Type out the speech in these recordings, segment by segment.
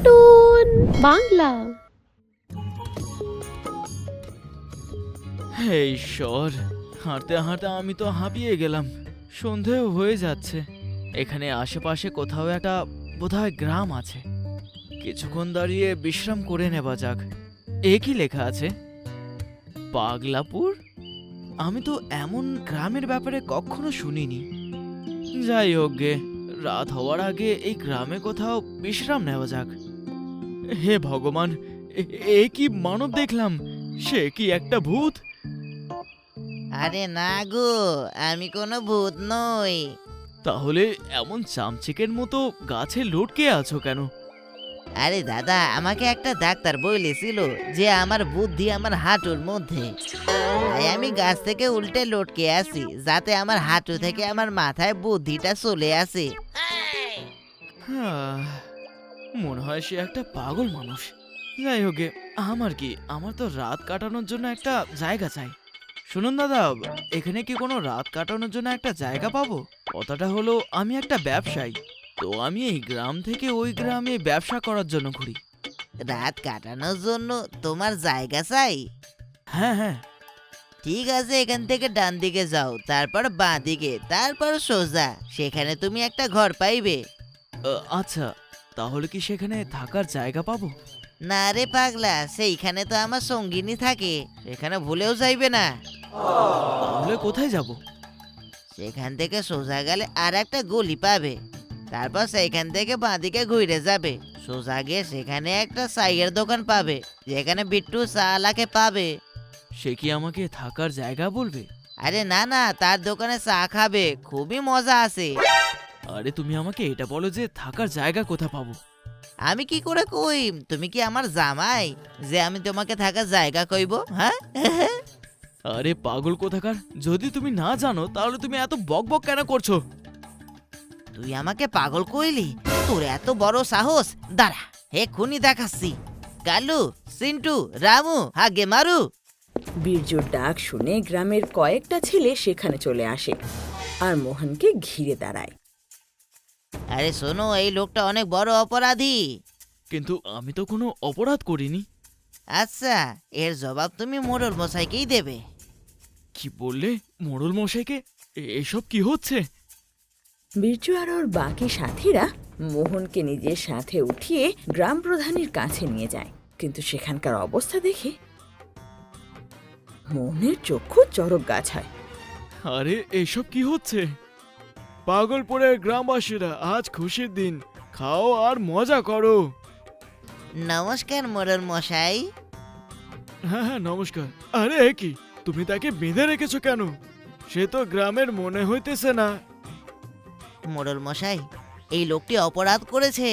Cartoon Bangla. হে ঈশ্বর, হাঁটতে হাঁটতে আমি তো হাঁপিয়ে গেলাম। সন্ধেও হয়ে যাচ্ছে। এখানে আশেপাশে কোথাও একটা বোধহয় গ্রাম আছে। কিছুক্ষণ দাঁড়িয়ে বিশ্রাম করে নেওয়া যাক। এ কি লেখা আছে? পাগলাপুর? আমি তো এমন গ্রামের ব্যাপারে কখনো শুনিনি। যাই হোক গে, রাত হওয়ার আগে এই গ্রামে কোথাও বিশ্রাম নেওয়া যাক। হে ভগবান, এ কি মানব দেখলাম? সে কি একটা ভূত? আরে না গো, আমি কোনো ভূত নই। তাহলে এমন চামচিকের মতো গাছে লটকে আছো কেন? আরে দাদা, আমাকে একটা ডাক্তার বলেছিল যে আমার বুদ্ধি আমার হাঁটুর মধ্যে, তাই আমি গাছ থেকে উল্টে লটকে আছি, যাতে আমার হাঁটু থেকে আমার মাথায় বুদ্ধিটা চলে আসে। মনে হয় সে একটা পাগল মানুষ। যাই হোক গে, আমার কি, আমার তো রাত কাটানোর জন্য একটা জায়গা চাই। শুনুন দাদা, এখানে কি কোনো রাত কাটানোর জন্য একটা জায়গা পাবো? কথাটা হলো, আমি একটা ব্যবসায়ী, তো আমি এই গ্রাম থেকে ওই গ্রামে ব্যবসা করার জন্য ঘুরি। রাত কাটানোর জন্য তোমার জায়গা চাই? হ্যাঁ হ্যাঁ। ঠিক আছে, এখান থেকে ডান দিকে যাও, তারপর বাঁ দিকে, তারপর সোজা, সেখানে তুমি একটা ঘর পাইবে। আচ্ছা, তাহলে কি সেখানে থাকার জায়গা পাবো? না রে পাগলা, সেইখানে তো আমার সঙ্গিনী থাকে, সেখানে ভুলেও যাইবে না। তাহলে কোথায় যাব? সেখান থেকে সোজা গেলে আর একটা গলি পাবে, তারপর সেইখান থেকে বাঁদিকে ঘুরে যাবে, সোজা গিয়ে সেখানে একটা চায়ের দোকান পাবে, যেখানে বিট্টু চালাকে পাবে। সে কি আমাকে থাকার জায়গা বলবে? আরে না না, তার দোকানে চা খাবে, খুবই মজা আছে। আরে তুমি আমাকে এটা বলো যে থাকার জায়গা কোথা পাবো? আমি কি করে কই? তুমি কি আমার জামাই যে আমি তোমাকে থাকার জায়গা কইব? হ্যাঁ আরে পাগল কোথাকার, যদি তুমি না জানো তাহলে তুমি এত বকবক কেন করছো? তুই আমাকে পাগল কইলি? তোর এত বড় সাহস! দাঁড়া, এক্ষুনি দেখাচ্ছি। কালু, সিন্টু, রামু, হাগে মারু। বীরজুর ডাক শুনে গ্রামের কয়েকটা ছেলে সেখানে চলে আসে আর মোহনকে ঘিরে দাঁড়ায়। আরে শোনো, এই লোকটা অনেক বড় অপরাধী। কিন্তু আমি তো কোনো অপরাধ করিনি। আচ্ছা, এর জবাব তুমি মোড়ল মশাইকেই দেবে। কি বললে? মোড়ল মশাইকে? এসব কি হচ্ছে? বীরজু আর ওর বাকি সাথীরা মোহনকে নিজের সাথে উঠিয়ে গ্রাম প্রধানের কাছে নিয়ে যায়, কিন্তু সেখানকার অবস্থা দেখে মোহনের চক্ষু চড়ক গাছ হয়। আরে এসব কি হচ্ছে? পাগলপুরের গ্রামবাসীরা, আজ খুশির দিন, খাও আর মজা করো। নমস্কার মোড়ল মশাই। হ্যাঁ হ্যাঁ, নমস্কার। আরে এ কি, তুমি তাকে বেঁধে রেখেছো কেন? সে তো গ্রামের মনে হইতেছে না। মোড়ল মশাই, এই লোকটি অপরাধ করেছে।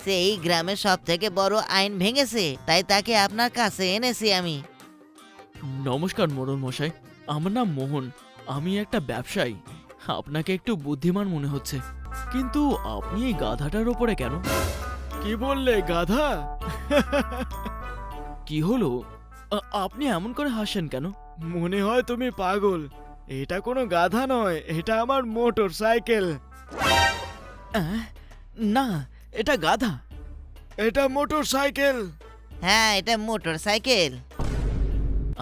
সে এই গ্রামের সব থেকে বড় আইন ভেঙেছে, তাই তাকে আপনার কাছে এনেছি আমি। নমস্কার মোড়ল মশাই, আমার নাম মোহন, আমি একটা ব্যবসায়ী। আপনাকে একটু বুদ্ধিমান মনে হচ্ছে, কিন্তু আপনি এই গাধাটার ওপরে কেন? কি বললে, গাধা? কি হলো? আপনি এমন করে হাসেন কেন? মনে হয় তুমি পাগল। এটা কোনো গাধা নয়, এটা আমার মোটর সাইকেল। না, এটা গাধা। এটা মোটর সাইকেল। হ্যাঁ, এটা মোটর সাইকেল।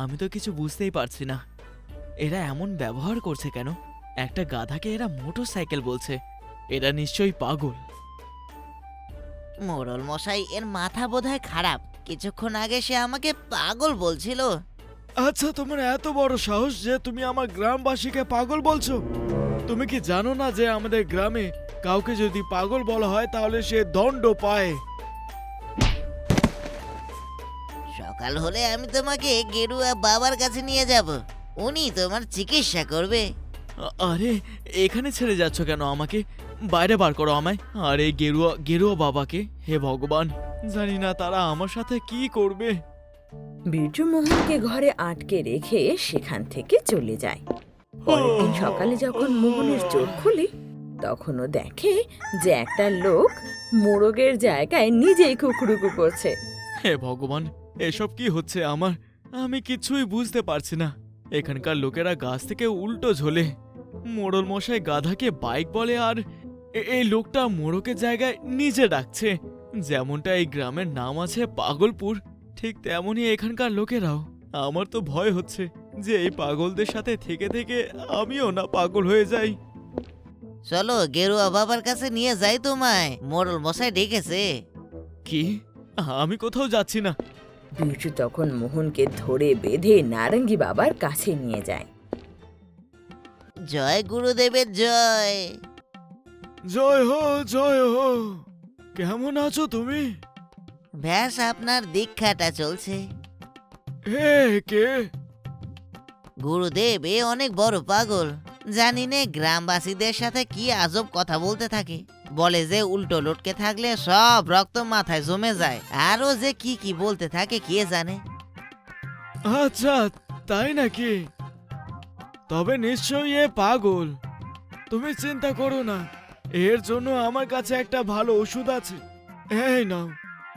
আমি তো কিছু বুঝতেই পারছি না, এরা এমন ব্যবহার করছে কেন? একটা গাধাকে এরা মোটর সাইকেল বলছে, এরা নিশ্চয়ই পাগল। মোড়ল মশাই, এর মাথা বোধহয় খারাপ। কিছুক্ষণ আগে সে আমাকে পাগল বলছিল। আচ্ছা, তোমার এত বড় সাহস যে তুমি আমার গ্রামবাসীকে পাগল বলছো? তুমি কি জানো না যে আমাদের গ্রামে কাউকে যদি পাগল বলা হয় তাহলে সে দণ্ড পায়? সকাল হলে আমি তোমাকে গেরুয়া বাবার কাছে নিয়ে যাব, উনি তোমার চিকিৎসা করবে। আরে এখানে ছেড়ে যাচ্ছ কেন আমাকে? বাইরে বার করো আমায়। আরে গেরুয়া গেরুয়া বাবাকে, হে ভগবান, জানি না তারা আমার সাথে কি করবে। বীরজু মোহনকে ঘরে আটকে রেখে সেখান থেকে চলে যায়। পরের দিন সকালে যখন মোহনের চোখ খুলে, তখনও দেখে যে একটা লোক মোরগের জায়গায় নিজেই কুকুরুকু করছে। হে ভগবান, এসব কি হচ্ছে আমার? আমি কিছুই বুঝতে পারছি না। এখানকার লোকেরা গাছ থেকে উল্টো ঝোলে। মোড়ল মশাই গাধাকে বাইক বলে, আর এই লোকটা মোড়কের জায়গায় নিজে ডাকছে। যেমনটা এই গ্রামের নাম আছে পাগলপুর, ঠিক তেমনই এখানকার লোকেরাও। আমার তো ভয় হচ্ছে যে এই পাগলদের সাথে থেকে থেকে আমিও না পাগল হয়ে যাই। চলো গেরুয়া বাবার কাছে নিয়ে যাই তোমায়, মোড়ল মশাই ডেকেছে। কি? আমি কোথাও যাচ্ছি না। বিরজু তখন মোহনকে ধরে বেঁধে নারঙ্গী বাবার কাছে নিয়ে যায়। জয় গুরুদেবের জয়। জয় হো, জয় হো। কেমন আছো তুমি? ব্যাস আপনার দীক্ষাটা চলছে। হে কে? গুরুদেব এ অনেক বড় পাগল। জানি নে গ্রামবাসীদের সাথে কি আজব কথা বলতে থাকে। বলে যে উল্টো লটকে থাকলে সব রক্ত মাথায় জমে যায়, আরো যে কি কি বলতে থাকে কে জানে। আচ্ছা, তাই নাকি? তবে নিশ্চয়ই এ পাগল। তুমি চিন্তা করো না, এর জন্য আমার কাছে একটা ভালো ওষুধ আছে। এই নাও,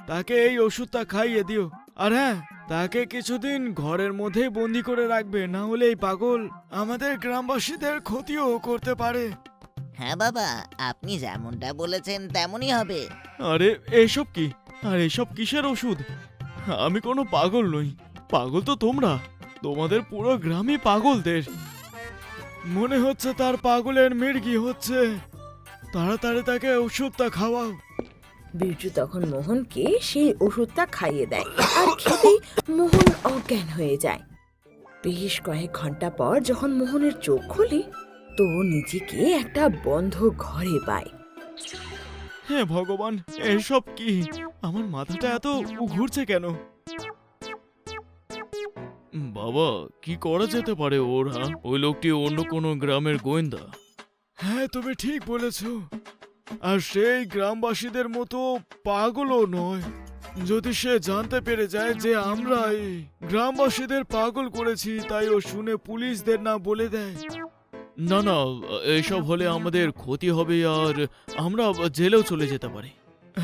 তাকে এই ওষুধটা খাইয়ে দিও। আর হ্যাঁ, তাকে কিছুদিন ঘরের মধ্যেই বন্দি করে রাখবে, না হলে এই পাগল আমাদের গ্রামবাসীদের ক্ষতিও করতে পারে। হ্যাঁ বাবা, আপনি যেমনটা বলেছেন তেমনই হবে। আরে এসব কি? আর এসব কিসের ওষুধ? আমি কোনো পাগল নই। পাগল তো তোমরা। তোমাদের পুরো গ্রামই পাগলদের। মনে হচ্ছে তার পাগলের মির্গি হচ্ছে। তাড়াতাড়ি তাকে ওষুধটা খাওয়াও। বিরজু তখন মোহনকে সেই ওষুধটা খাইয়ে দেয়, আর খেতেই মোহন অজ্ঞান হয়ে যায়। বেশ কয়েক ঘন্টা পর যখন মোহনের চোখ খুলে, তো ও নিজেকে একটা বন্ধ ঘরে পায়। হে ভগবান, এসব কি? আমার মাথাটা এত ঘুরছে কেন? বাবা, কি করা যেতে পারে ওর? হ্যাঁ, ওই লোকটি অন্য কোনো গ্রামের গোয়েন্দা। হ্যাঁ, তুমি ঠিক বলেছ। আর সেই গ্রামবাসীদের মতো পাগলও নয়। যদি সে জানতে পেরে যায় যে আমরা এই গ্রামবাসীদের পাগল করেছি, তাই ও শুনে পুলিশদের না বলে দেয়। না না, এসব হলে আমাদের ক্ষতি হবে আর আমরা জেলেও চলে যেতে পারি।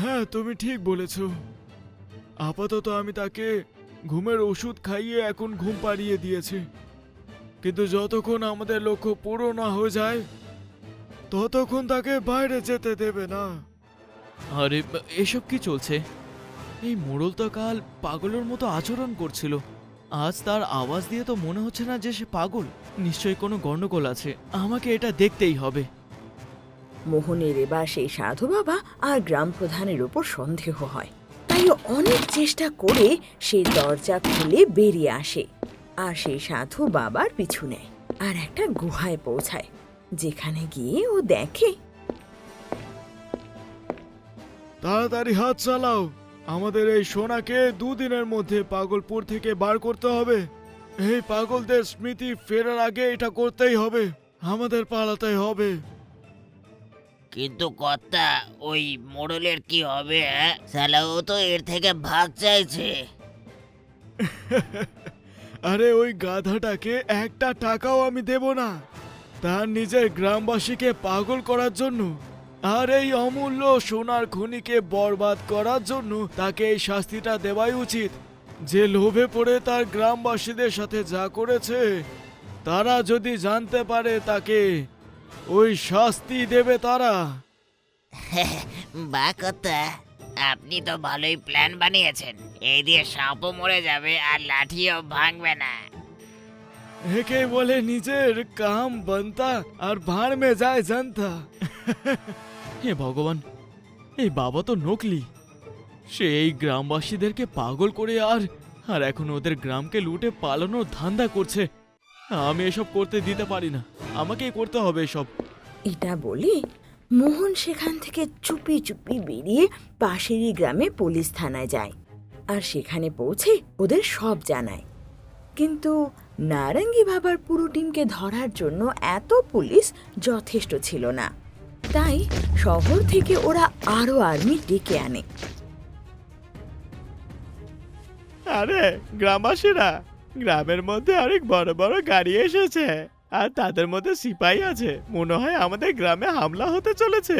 হ্যাঁ, তুমি ঠিক বলেছ। আপাতত আমি তাকে ঘুমের ওষুধ খাইয়ে এখন ঘুম পাড়িয়ে দিয়েছি, কিন্তু যতক্ষণ আমাদের লক্ষ্য পুরো না হয়ে যায় ততক্ষণ তাকে বাইরে যেতে দেবে না। আরে এসব কি চলছে? এই মোড়ল তো কাল পাগলের মতো আচরণ করছিল। আজ তার আওয়াজ দিয়ে তো মনে হচ্ছে না যে সে পাগল। নিশ্চয়ই কোনো গন্ডগোল আছে, আমাকে এটা দেখতেই হবে। মোহনের এবার সেই সাধু বাবা আর গ্রাম প্রধানের উপর সন্দেহ হয়, তাই ও অনেক চেষ্টা করে সেই দরজা খুলে বেরিয়ে আসে, আর সেই সাধু বাবার পিছু নেয় আর একটা গুহায় পৌঁছায়, যেখানে গিয়ে ও দেখে। তাড়াতাড়ি হাত চালাও, আমাদের এই সোনাকে 2 দিনের মধ্যে পাগলপুর থেকে বার করতে হবে। এই পাগলদের স্মৃতি ফেরার আগে এটা করতেই হবে, আমাদের পালাতে হবে। কিন্তু কর্তা, ওই মোড়লের কি হবে? সালা ও তো এর থেকে ভাগ চাইছে। আরে ওই গাধাটাকে একটা টাকাও আমি দেব না, তার নিজের গ্রামবাসীকে পাগল করার জন্য আর এই অমূল্য সোনার খনিকে বরবাদ করার জন্য তাকে এই শাস্তিটা দেওয়াই উচিত। যে লোভে পড়ে তার গ্রামবাসীদের সাথে যা করেছে, তারা যদি জানতে পারে তাকে ওই শাস্তি দেবে তারা। বা কর্তা, আপনি তো ভালোই প্ল্যান বানিয়েছেন। এই দিয়ে সাপও মরে যাবে আর লাঠিও ভাঙবে না। একে বলে নিজের কাম বানতা আর ভাড় মে যায় জানতা। হে ভগবান, এই বাবা তো নকলি। সে এই গ্রামবাসীদেরকে পাগল করে আর এখন ওদের গ্রামকে লুটে পালানোর ধান্দা করছে। আমি এসব করতে দিতে পারি না, আমাকেই করতে হবে এসব। এটা বলে মোহন সেখান থেকে চুপি চুপি বেরিয়ে পাশেরই গ্রামে পুলিশ থানায় যায়, আর সেখানে পৌঁছে ওদের সব জানায়। কিন্তু নারঙ্গী বাবার পুরো টিমকে ধরার জন্য এত পুলিশ যথেষ্ট ছিল না, তাই শহর থেকে ওরা আরো আর্মি ডেকে আনে। আরে গ্রামবাসীরা, গ্রামের মধ্যে অনেক বড় বড় গাড়ি এসেছে আর তাদের মধ্যে সিপাহী আছে। মনে হয় আমাদের গ্রামে হামলা হতে চলেছে।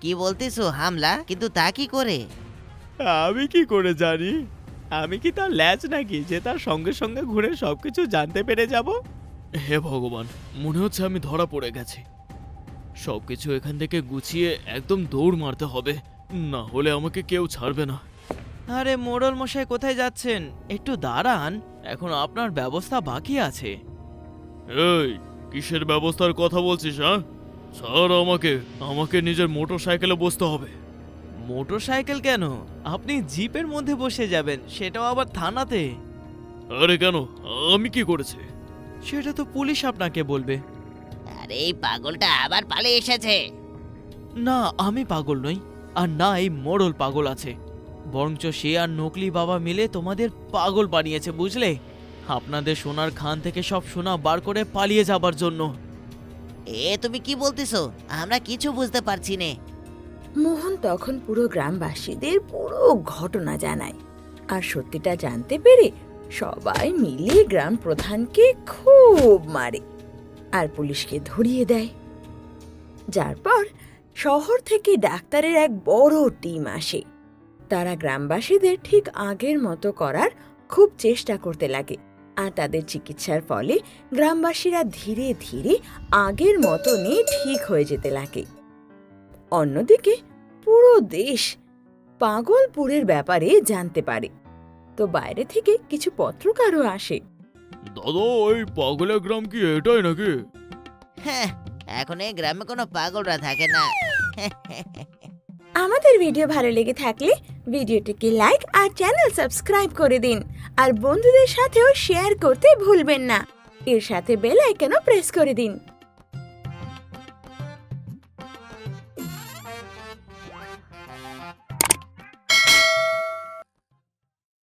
কি বলতেছো হামলা? কিন্তু তা কি করে? আমি কি করে জানি? আমি কি তার ল্যাচ নাকি যে তার সঙ্গে সঙ্গে ঘুরে সবকিছু জানতে পেরে যাব? হে ভগবান, মনে হচ্ছে আমি ধরা পড়ে গেছি। সবকিছু এখান থেকে গুছিয়ে একদম দৌড় মারতে হবে, না হলে আমাকে কেউ ছাড়বে না। আরে মোড়ল মশাই কোথায় যাচ্ছেন? একটু দাঁড়ান, এখন আপনার ব্যবস্থা বাকি আছে। এই কিসের ব্যবস্থার কথা বলছিস? হ্যাঁ, ছাড় আমাকে, আমাকে নিজের মোটরসাইকেলে বসতে হবে। মোটরসাইকেল কেন? আপনি জিপের মধ্যে বসে যাবেন, সেটাও আবার থানাতে। আরে কেন, আমি কি করেছি? সেটা তো পুলিশ আপনাকে বলবে। আরে এই পাগলটা আবার পালিয়ে এসেছে। না, আমি পাগল নই, আর না এই মোড়ল পাগল আছে, বরঞ্চ সে আর নকলি বাবা মিলে তোমাদের পাগল বানিয়েছে, বুঝলে? আপনাদের সোনার খান থেকে সব সোনা বার করে পালিয়ে যাবার জন্য। তুমি কি বলতেছো? আমরা কিছু বুঝতে পারছি না। মোহন তখন পুরো গ্রামবাসীদের পুরো ঘটনা জানায়, আর সত্যিটা জানতে পেরে সবাই মিলে গ্রাম প্রধানকে খুব মারে আর পুলিশকে ধরিয়ে দেয়। যার পর শহর থেকে ডাক্তারের এক বড় টিম আসে। তারা গ্রামবাসীদের ঠিক আগের মতো করার খুব চেষ্টা করতে লাগে, আর তাদের চিকিৎসার ফলে গ্রামবাসীরা ধীরে ধীরে আগের মতনই ঠিক হয়ে যেতে লাগে। অন্যদিকে পুরো দেশ পাগলপুরের ব্যাপারে জানতে পারে, তো বাইরে থেকে কিছু পত্রকারও আসে। দাদা, এই পাগলের গ্রাম কি এটাই নাকি? হ্যাঁ, এখন এই গ্রামে কোনো পাগলরা থাকে না। আমাদের ভিডিও ভালো লেগে থাকলে ভিডিওটিকে লাইক আর চ্যানেল সাবস্ক্রাইব করে দিন, আর বন্ধুদের সাথেও শেয়ার করতে ভুলবেন না। এর সাথে বেল আইকনও প্রেস করে দিন।